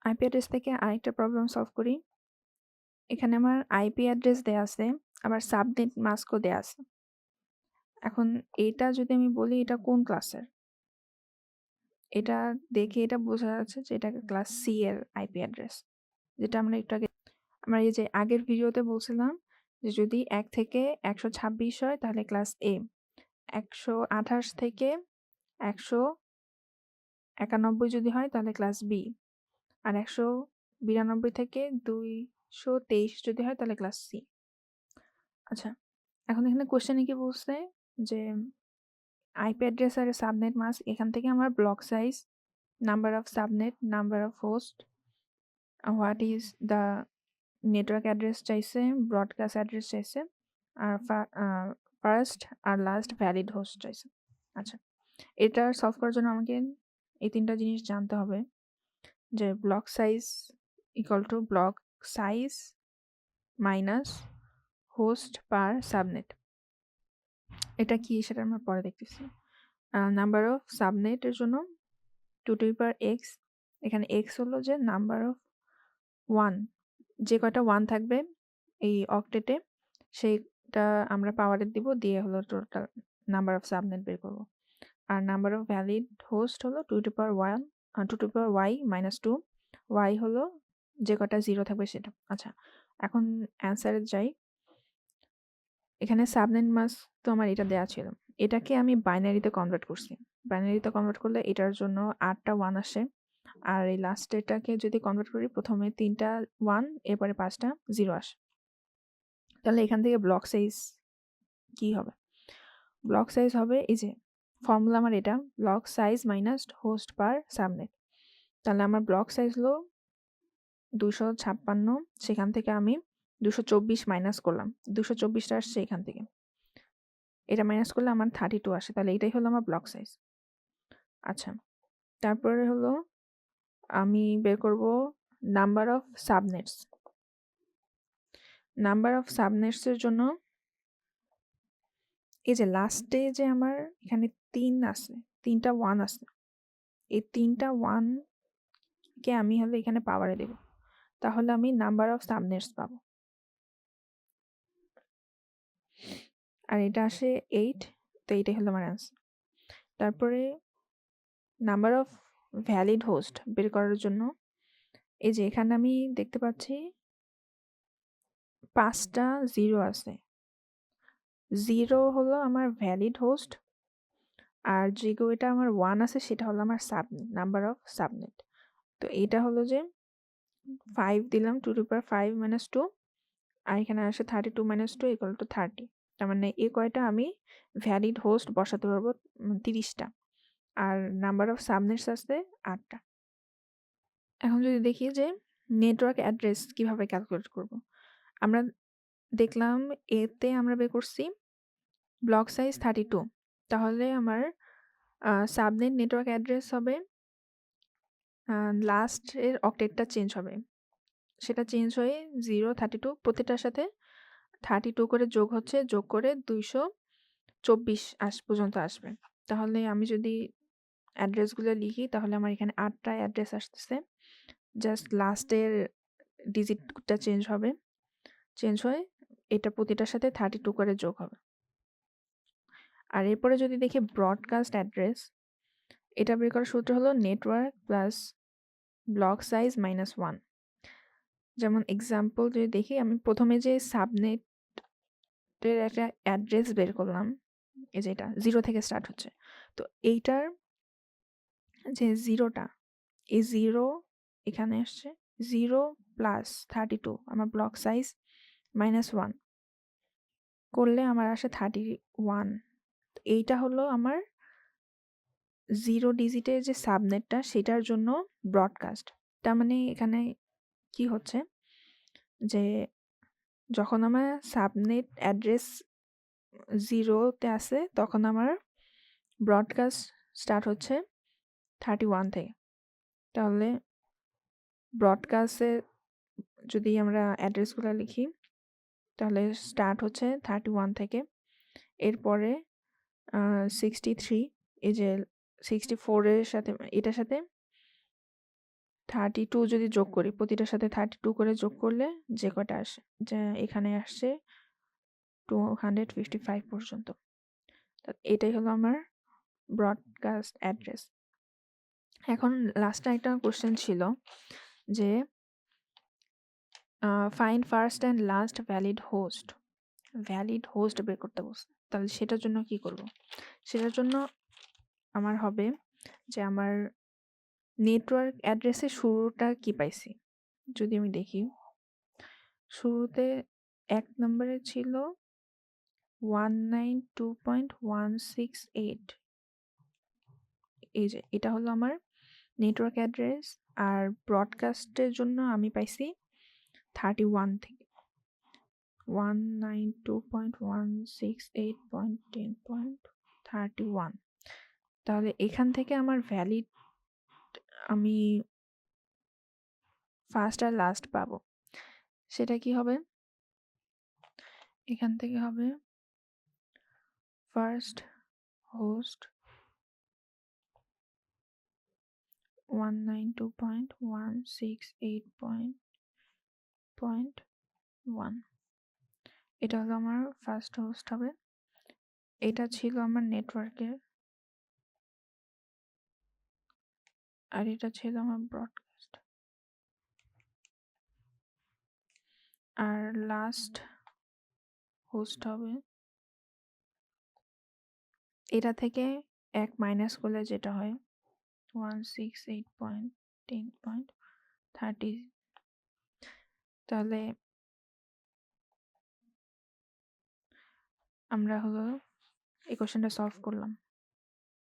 IP address থেকে আরেকটা problem solve করি। এখানে আমার আইপি অ্যাড্রেস দেয়া আছে, আবার সাবনেট মাস্কও দেয়া আছে। এখন এটা যদি আমি বলি এটা কোন ক্লাসের, এটা দেখে এটা বোঝা যাচ্ছে যে এটা ক্লাস সি এর আইপি অ্যাড্রেস, যেটা আমরা একটু আগে আমরা এই যে আগের ভিডিওতে বলছিলাম যে যদি 1 থেকে 126 হয় তাহলে ক্লাস এ, 128 থেকে 191 যদি হয় তাহলে ক্লাস বি, আর 192 থেকে 223 যদি হয় তাহলে ক্লাস সি। আচ্ছা, এখন এখানে কোশ্চেনে কি বলছে যে আইপি অ্যাড্রেস আর সাবনেট মাস্ক, এখান থেকে আমার block size, number of subnet, number of host, what is the network address চাইছে, ব্রডকাস্ট অ্যাড্রেস চাইছে, আর ফার্স্ট আর লাস্ট ভ্যালিড হোস্ট চাইছে। আচ্ছা, এটা সলভ করার জন্য আমাকে এই 3টা জিনিস জানতে হবে, যে block size equal to block size minus host per subnet. এটা কি সেটা আমরা পরে দেখতেছি। নাম্বার অফ সাবনেটের জন্য 2^x, এখানে x হলো যে নাম্বার অফ 1, যে কয়টা 1 থাকবে এই অক্টেটে সেইটা আমরা পাওয়ারে দিব, দিয়ে হলো টোটাল নাম্বার অফ সাবনেট বের করব। আর নাম্বার অফ ভ্যালিড হোস্ট হলো 2^1 2^y - 2, y হলো যে কয়টা 0 থাকবে সেটা। আচ্ছা, এখন অ্যান্সারে যাই। এখানে সাবনেট মাস্ক তো আমার এটা দেয়া ছিল, এটাকে আমি বাইনারিতে কনভার্ট করছি। বাইনারিতে কনভার্ট করলে এটার জন্য 8টা 1 আসে, আর এই লাস্টেরটাকে যদি কনভার্ট করি প্রথমে 3টা 1 এরপরে 5টা 0 আসে। তাহলে এখান থেকে ব্লক সাইজ কি হবে? ব্লক সাইজ হবে এই যে ফর্মুলা আমার এটা, ব্লক সাইজ মাইনাস হোস্ট পার সাবনেট। তাহলে আমার ব্লক সাইজ হলো 256, সেখান থেকে আমি 224 মাইনাস করলাম, 224টা আসছে এখান থেকে, এটা মাইনাস করলে আমার 32 আসে, তাহলে এটাই হলো আমার ব্লক সাইজ। আচ্ছা, তারপরে হলো আমি বের করব নাম্বার অফ সাবনেটস। নাম্বার অফ সাবনেটসের জন্য এই যে লাস্টে যে আমার এখানে 3 আছে, 3টা 1 আছে, এই 3টা 1 কে আমি হলো এখানে পাওয়ারে দেব, তাহলে আমি নাম্বার অফ সাবনেটস পাবো। আর এটা আসে 8, তো এইটাই হলো আমার অ্যান্সার। তারপরে নাম্বার অফ ভ্যালিড হোস্ট বের করার জন্য এই যে এখানে আমি দেখতে পাচ্ছি 5টা 0 আছে, 0 হলো আমার ভ্যালিড হোস্ট, আর যে এটা আমার 1 আছে সেটা হলো আমার সাবনেট, নাম্বার অফ সাবনেট। তো এটা হলো যে 5 দিলাম 2^5 - 2, আর এখানে আসে 32 - 2 = 30। তার মানে এই কয়টা আমি ভ্যালিড হোস্ট বসাতে পারবো 30টা, আর নাম্বার অফ সাবনেটস আছে 8টা। এখন যদি দেখি যে নেটওয়ার্ক অ্যাড্রেস কিভাবে ক্যালকুলেট করব, আমরা দেখলাম এতে আমরা বের করছি ব্লক সাইজ 32, তাহলে আমার সাবনেট নেটওয়ার্ক অ্যাড্রেস হবে লাস্টের অক্টেটটা চেঞ্জ হবে, সেটা চেঞ্জ হয়ে 0 32 প্রতিটার সাথে 32 করে যোগ হচ্ছে, যোগ করে 224 পর্যন্ত আসবে। তাহলে আমি যদি অ্যাড্রেসগুলো লিখি তাহলে আমার এখানে 8টা অ্যাড্রেস আসতেছে, জাস্ট লাস্টের ডিজিটটা চেঞ্জ হবে, চেঞ্জ হয়ে এটা প্রতিটার সাথে 32 করে যোগ হবে। আর এরপরে যদি দেখি ব্রডকাস্ট অ্যাড্রেস, এটা বের করার সূত্র হলো নেটওয়ার্ক প্লাস ব্লক সাইজ -1। যেমন এক্সাম্পল যদি দেখি, আমি প্রথমে যে সাবনেটের একটা অ্যাড্রেস বের করলাম, এই যে এটা 0 থেকে স্টার্ট হচ্ছে, তো এইটার যে 0টা, এই 0 এখানে আসছে, 0 প্লাস 32 আমার ব্লক সাইজ -1 করলে আমার আসে 31। এইটা হলো আমার 0 ডিজিটের যে সাবনেটটা সেটার জন্য ব্রডকাস্ট। তার মানে এখানে কি হচ্ছে যে যখন আমার সাবনেট অ্যাড্রেস 0-তে আসে তখন আমার ব্রডকাস্ট স্টার্ট হচ্ছে 31 থেকে। তাহলে ব্রডকাস্টে যদি আমরা অ্যাড্রেসগুলো লিখি তাহলে স্টার্ট হচ্ছে 31 থেকে, এরপরে 63, এই যে 64 এর সাথে এটার সাথে 32 যদি যোগ করি, প্রতিটার সাথে 32 করে যোগ করলে যে কয়টা আসে, যে এখানে আসছে 255 পর্যন্ত। তো এটাই হলো আমার ব্রডকাস্ট অ্যাড্রেস। এখন লাস্টে একটা কোশ্চেন ছিল যে find first and last valid host বের করতে বলছে। তাহলে সেটার জন্য কি করব? সেটার জন্য আমার হবে যে আমার নেটওয়ার্ক অ্যাড্রেসের শুরুটা কি পাইছি। যদি আমি দেখি, শুরুতে 1 নম্বরে ছিল 192.168। এই যে এটা হলো আমার নেটওয়ার্ক অ্যাড্রেস। আর ব্রডকাস্টের জন্য আমি পাইছি 31 থেকে 192.168.10.31। তাহলে এখান থেকে আমার ভ্যালিড আমি ফার্স্ট আর লাস্ট পাবো। সেটা কি হবে? এখান থেকে হবে ফার্স্ট হোস্ট 192.168.1। এটা হলো আমার ফার্স্ট হোস্ট হবে। এটা ছিল আমার নেটওয়ার্কের, আর এটা ছিল আমার ব্রডকাস্ট। আর লাস্ট হোস্ট হবে এটা থেকে 1 মাইনাস করলে যেটা হয় 168.10.30। তাহলে আমরা হলো এই কোশ্চেনটা সলভ করলাম।